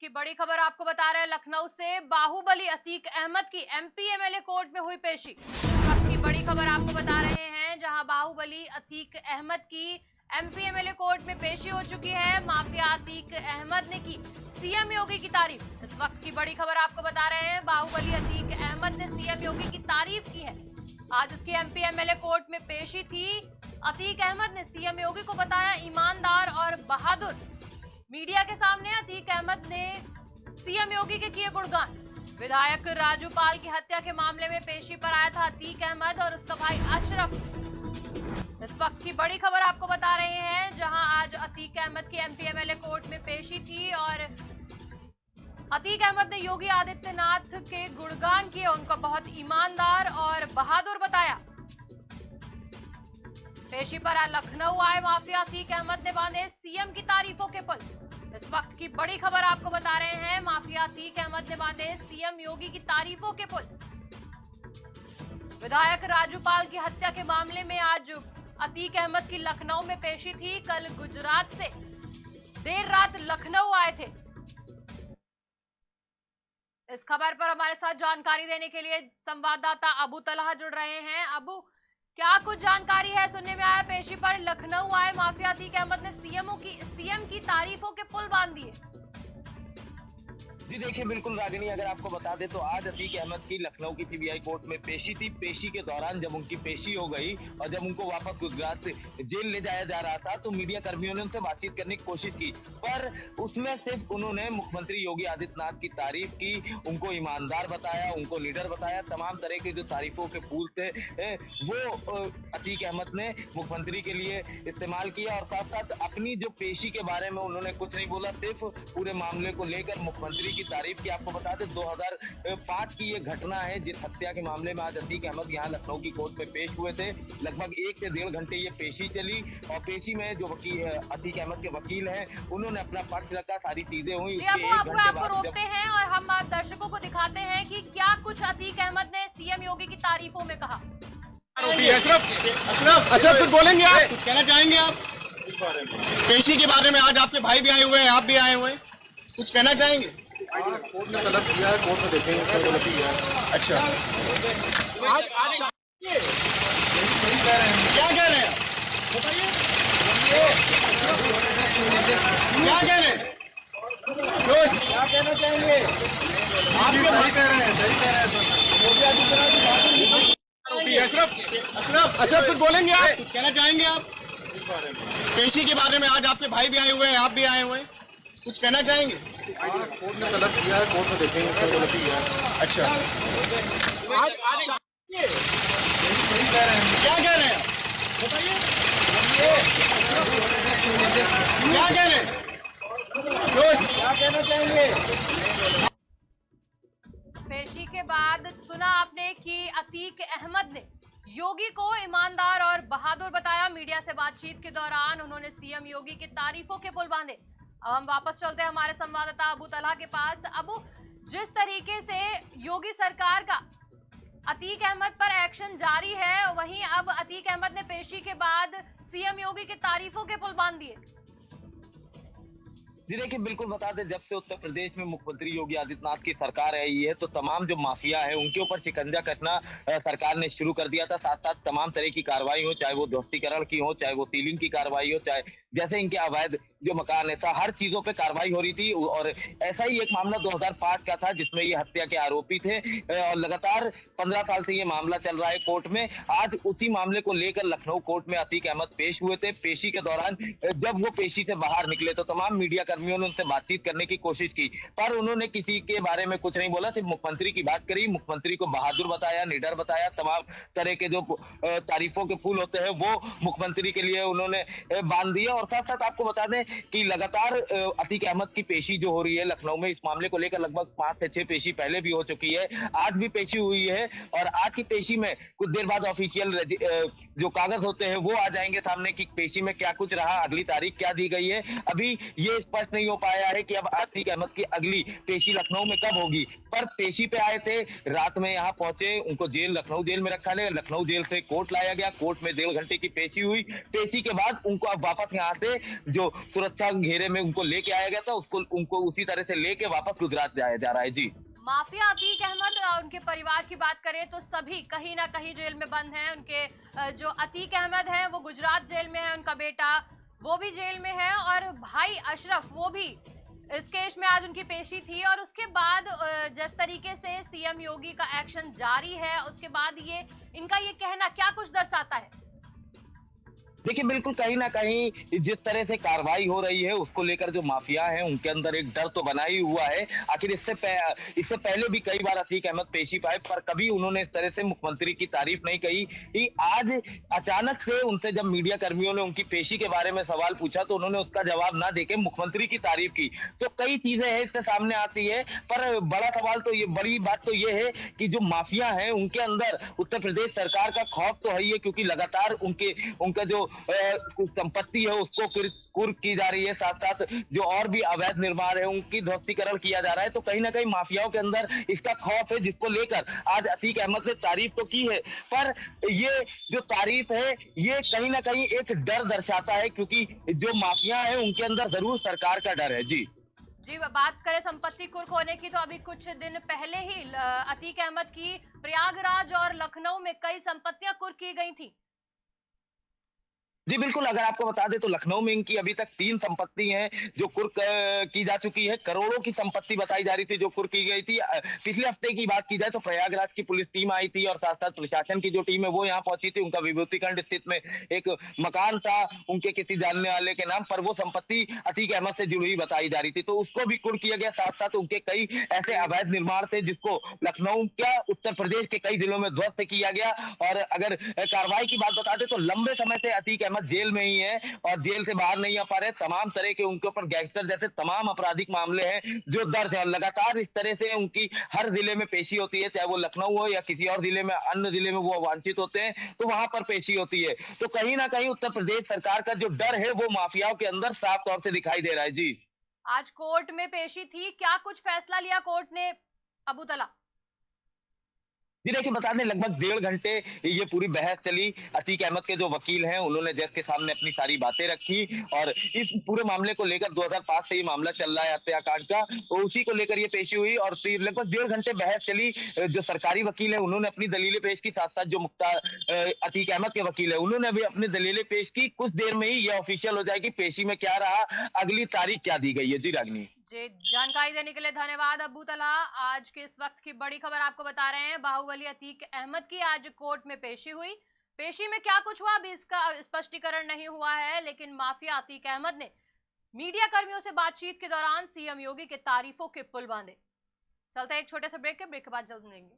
की बड़ी खबर आपको बता रहे हैं लखनऊ से। बाहुबली अतीक अहमद की एमपी एमएलए कोर्ट में हुई पेशी। इस वक्त की बड़ी खबर आपको बता रहे हैं, जहां बाहुबली अतीक अहमद की एमपी एमएलए कोर्ट में पेशी हो चुकी है। माफिया अतीक अहमद ने की सीएम योगी की तारीफ। इस वक्त की बड़ी खबर आपको बता रहे हैं, बाहुबली अतीक अहमद ने सीएम योगी की तारीफ की है। आज उसकी एमपी एमएलए कोर्ट में पेशी थी। अतीक अहमद ने सीएम योगी को बताया ईमानदार और बहादुर। मीडिया के सामने अतीक अहमद ने सीएम योगी के किए गुणगान। विधायक राजू पाल की हत्या के मामले में पेशी पर आया था अतीक अहमद और उसका भाई अशरफ। इस वक्त की बड़ी खबर आपको बता रहे हैं, जहां आज अतीक अहमद की एमपी एमएलए कोर्ट में पेशी थी और अतीक अहमद ने योगी आदित्यनाथ के गुणगान किए, उनको बहुत ईमानदार और बहादुर बताया। पेशी पर लखनऊ आए माफिया अतीक अहमद ने बांधे सीएम की तारीफों के पुल। इस वक्त की बड़ी खबर आपको बता रहे हैं, माफिया अतीक अहमद ने बांधे सीएम योगी की तारीफों के पुल। विधायक राजू पाल की हत्या के मामले में आज अतीक अहमद की लखनऊ में पेशी थी। कल गुजरात से देर रात लखनऊ आए थे। इस खबर पर हमारे साथ जानकारी देने के लिए संवाददाता अबू तलहा जुड़ रहे हैं। अबू, क्या कुछ जानकारी है? सुनने में आया पेशी पर लखनऊ आए माफिया अतीक अहमद ने सीएम की तारीफों के पुल बांध दिए। जी देखिए, बिल्कुल रागिनी, अगर आपको बता दें तो आज अतीक अहमद की लखनऊ की सीबीआई कोर्ट में पेशी थी। पेशी के दौरान जब उनकी पेशी हो गई और जब उनको वापस गुजरात से जेल ले जाया जा रहा था तो मीडिया कर्मियों ने उनसे बातचीत करने की कोशिश की, पर उसमें सिर्फ उन्होंने मुख्यमंत्री योगी आदित्यनाथ की तारीफ की, उनको ईमानदार बताया, उनको लीडर बताया। तमाम तरह के जो तारीफों के फूल थे वो अतीक अहमद ने मुख्यमंत्री के लिए इस्तेमाल किया और साथ साथ अपनी जो पेशी के बारे में उन्होंने कुछ नहीं बोला, सिर्फ पूरे मामले को लेकर मुख्यमंत्री की तारीफ की। आपको बता दें 2005 की ये घटना है जिस हत्या के मामले में आज अतीक अहमद यहाँ लखनऊ की कोर्ट में पेश हुए थे। लगभग 1 से 1.5 घंटे ये पेशी चली और पेशी में जो वकील अतीक अहमद के वकील हैं उन्होंने अपना पक्ष रखा, सारी चीजें हुई। आपको रोकते हैं और हम दर्शकों को दिखाते हैं कि क्या कुछ अतीक अहमद ने सीएम योगी की तारीफों में कहा। अशरफ कुछ बोलेंगे आप? कुछ कहना चाहेंगे आप पेशी के बारे में? आज आपके भाई भी आए हुए हैं, आप भी आए हुए हैं, कुछ कहना चाहेंगे? कोर्ट ने तलब किया है, कोर्ट में देखेंगे क्या गलत किया है। अच्छा, क्या कह रहे हैं बताइए, क्या कह रहे हैं? क्या कहना चाहेंगे? आपके भाई कह रहे हैं, सही कह रहे हैं। अशरफ कुछ बोलेंगे आप? कुछ कहना चाहेंगे आप पेशी के बारे में? आज आपके भाई भी आए हुए हैं, आप भी आए हुए हैं, कुछ कहना चाहेंगे? कोर्ट ने तलब किया है, कोर्ट में देखेंगे क्या गलत किया है। अच्छा, क्या कह रहे हैं बताइए, क्या कह रहे हैं? क्या कहना चाहेंगे? पेशी के बाद सुना आपने कि अतीक अहमद ने योगी को ईमानदार और बहादुर बताया। मीडिया से बातचीत के दौरान उन्होंने सीएम योगी की तारीफों के पुल बांधे। अब हम वापस चलते हैं हमारे संवाददाता अबू तलहा के पास। अबू, जिस तरीके से योगी सरकार का अतीक अहमद पर एक्शन जारी है, वहीं अब अतीक अहमद ने पेशी के बाद सीएम योगी की तारीफों के पुल बांध दिए। जी देखिए, बिल्कुल बता दें, जब से उत्तर प्रदेश में मुख्यमंत्री योगी आदित्यनाथ की सरकार आई है तो तमाम जो माफिया है उनके ऊपर शिकंजा कसना सरकार ने शुरू कर दिया था। साथ साथ तमाम तरह की कार्रवाई हो, चाहे वो ध्वस्तीकरण की हो, चाहे वो सीलिंग की कार्रवाई हो, चाहे जैसे इनके अवैध जो मकान है, हर चीजों पे कार्रवाई हो रही थी। और ऐसा ही एक मामला 2005 का था जिसमें ये हत्या के आरोपी थे और लगातार 15 साल से ये मामला चल रहा है कोर्ट में। आज उसी मामले को लेकर लखनऊ कोर्ट में अतीक अहमद पेश हुए थे। पेशी के दौरान जब वो पेशी से बाहर निकले तो तमाम मीडिया कर्मियों ने उनसे बातचीत करने की कोशिश की, पर उन्होंने किसी के बारे में कुछ नहीं बोला, सिर्फ मुख्यमंत्री की बात करी, मुख्यमंत्री को बहादुर बताया, लीडर बताया। तमाम तरह के जो तारीफों के फूल होते हैं वो मुख्यमंत्री के लिए उन्होंने बांध दिया। और साथ साथ आपको बता दें कि लगातार अतीक अहमद की पेशी जो हो रही है लखनऊ में, इस मामले को लेकर लगभग 5 से 6 पेशी पहले भी हो चुकी है, आज भी पेशी हुई है। और आज की पेशी में कुछ देर बाद ऑफिशियल जो कागज होते हैं वो आ जाएंगे सामने की पेशी में क्या कुछ रहा, अगली तारीख क्या दी गई है। अभी ये स्पष्ट स्पष्ट नहीं हो पाया है कि अब अतीक अहमद की अगली पेशी लखनऊ में कब होगी। पर पेशी पे आए थे, रात में यहाँ पहुंचे, उनको लखनऊ जेल में रखा गया, लखनऊ जेल से कोर्ट लाया गया, कोर्ट में 1.5 घंटे की पेशी हुई। पेशी के बाद उनको अब वापस यहाँ से जो सुरक्षा घेरे में उनको लेके आया गया था, उनको उसी तरह से लेके वापस गुजरात जाया जा रहा है। जी, माफिया अतीक अहमद और उनके परिवार की बात करें तो सभी कहीं ना कहीं जेल में बंद हैं। उनके जो अतीक अहमद हैं वो गुजरात जेल में है, उनका बेटा वो भी जेल में है और भाई अशरफ वो भी इस केस में आज उनकी पेशी थी। और उसके बाद जिस तरीके से सीएम योगी का एक्शन जारी है, उसके बाद ये इनका ये कहना क्या कुछ दर्शाता है? देखिए, बिल्कुल कहीं ना कहीं जिस तरह से कार्रवाई हो रही है उसको लेकर जो माफिया है उनके अंदर एक डर तो बना ही हुआ है। आखिर इससे पहले भी कई बार अतीक अहमद पेशी पाए, पर कभी उन्होंने इस तरह से मुख्यमंत्री की तारीफ नहीं कही कि आज अचानक से उनसे जब मीडिया कर्मियों ने उनकी पेशी के बारे में सवाल पूछा तो उन्होंने उसका जवाब ना देके मुख्यमंत्री की तारीफ की। तो कई चीजें हैं इससे सामने आती है, पर बड़ी बात तो ये है कि जो माफिया है उनके अंदर उत्तर प्रदेश सरकार का खौफ तो है ही है, क्योंकि लगातार उनका जो संपत्ति है उसको कुर्क की जा रही है, साथ साथ जो और भी अवैध निर्माण है उनकी ध्वस्तीकरण किया जा रहा है। तो कहीं ना कहीं माफियाओं के अंदर इसका खौफ है, जिसको लेकर आज अतीक अहमद ने तारीफ तो की है, पर ये जो तारीफ है ये कहीं ना कहीं एक डर दर्शाता है, क्योंकि जो माफिया है उनके अंदर जरूर सरकार का डर है। जी, बात करें संपत्ति कुर्क होने की तो अभी कुछ दिन पहले ही अतीक अहमद की प्रयागराज और लखनऊ में कई संपत्तियां कुर्क की गई थी। जी बिल्कुल, अगर आपको बता दें तो लखनऊ में इनकी अभी तक 3 संपत्ति हैं जो कुर्क की जा चुकी है। करोड़ों की संपत्ति बताई जा रही थी जो कुर्क की गई थी। पिछले हफ्ते की बात की जाए तो प्रयागराज की पुलिस टीम आई थी और साथ साथ प्रशासन की जो टीम है वो यहाँ पहुंची थी। उनका विभूतिखंड स्थित में एक मकान था उनके किसी जानने वाले के नाम पर, वो संपत्ति अतीक अहमद से जुड़ी हुई बताई जा रही थी, तो उसको भी कुर्क किया गया। साथ साथ उनके कई ऐसे अवैध निर्माण थे जिसको लखनऊ क्या उत्तर प्रदेश के कई जिलों में ध्वस्त किया गया। और अगर कार्रवाई की बात बता दें तो लंबे समय से अतीक अहमद जेल में ही है और जेल से बाहर नहीं आ पा रहे। तमाम तरह के उनके ऊपर गैंगस्टर जैसे तमाम आपराधिक मामले हैं जो दर्ज है। लगातार इस तरह से उनकी हर जिले में पेशी होती है, चाहे वो लखनऊ हो या किसी और जिले में, अन्य जिले में वो वांछित होते हैं तो वहां पर पेशी होती है। तो कहीं ना कहीं उत्तर प्रदेश सरकार का जो डर है वो माफियाओं के अंदर साफ तौर से दिखाई दे रहा है। जी, आज कोर्ट में पेशी थी, क्या कुछ फैसला लिया कोर्ट ने अबूतला? जी देखिए, बता दें लगभग 1.5 घंटे ये पूरी बहस चली। अतीक अहमद के जो वकील हैं उन्होंने जज के सामने अपनी सारी बातें रखी और इस पूरे मामले को लेकर 2005 से ये मामला चल रहा है हत्याकांड का, तो उसी को लेकर ये पेशी हुई और फिर लगभग 1.5 घंटे बहस चली। जो सरकारी वकील है उन्होंने अपनी दलीलें पेश की, साथ साथ जो अतीक अहमद के वकील है उन्होंने भी अपनी दलीलें पेश की। कुछ देर में ही ये ऑफिशियल हो जाएगी पेशी में क्या रहा, अगली तारीख क्या दी गई है। जी रागनी, जी जानकारी देने के लिए धन्यवाद अबू तलहा। आज के इस वक्त की बड़ी खबर आपको बता रहे हैं, बाहुबली अतीक अहमद की आज कोर्ट में पेशी हुई। पेशी में क्या कुछ हुआ अभी इसका स्पष्टीकरण नहीं हुआ है, लेकिन माफिया अतीक अहमद ने मीडिया कर्मियों से बातचीत के दौरान सीएम योगी के तारीफों के पुल बांधे। चलते एक छोटे से ब्रेक के बाद जल्द मिलेंगे।